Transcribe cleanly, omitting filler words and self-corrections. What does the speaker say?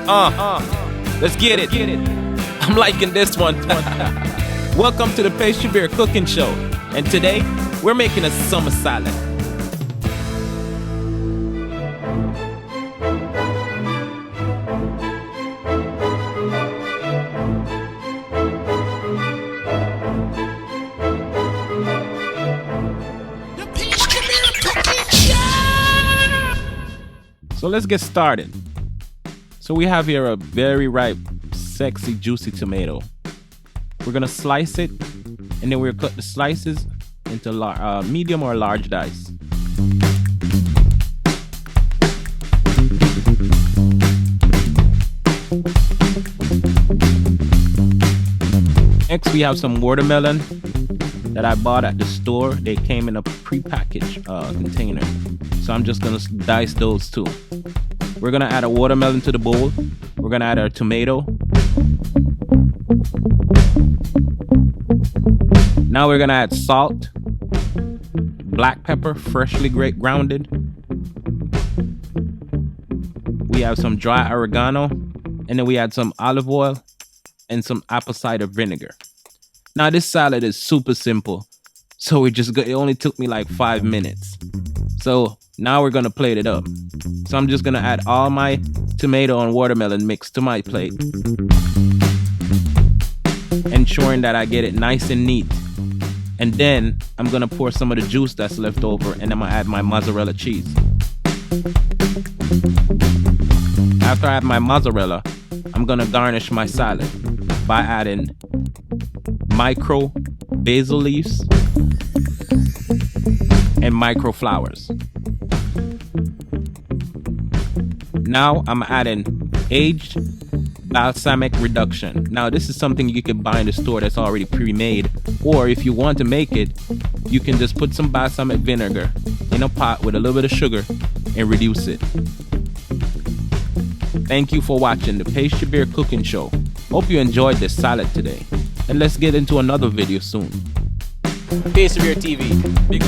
Let's get it. I'm liking this one. Welcome to the Pastry Bear Cooking Show. And today, we're making a summer salad. So let's get started. So we have here a very ripe, sexy, juicy tomato. We're gonna slice it, and then we'll cut the slices into medium or large dice. Next, we have some watermelon that I bought at the store. They came in a pre-packaged container. So I'm just gonna dice those too. We're gonna add a watermelon to the bowl. We're gonna add our tomato. Now we're gonna add salt, black pepper, freshly grounded. We have some dry oregano, and then we add some olive oil and some apple cider vinegar. Now this salad is super simple, so it only took me like 5 minutes. So now we're gonna plate it up. So I'm just gonna add all my tomato and watermelon mix to my plate, ensuring that I get it nice and neat. And then I'm gonna pour some of the juice that's left over, and I'm gonna add my mozzarella cheese. After I add my mozzarella, I'm gonna garnish my salad by adding micro basil leaves and micro flowers. Now I'm adding aged balsamic reduction. Now this is something you can buy in the store that's already pre-made, or if you want to make it, you can just put some balsamic vinegar in a pot with a little bit of sugar and reduce it. Thank you for watching the Pastry Bear Cooking Show. Hope you enjoyed this salad today, and let's get into another video soon. Pastry Bear TV. Big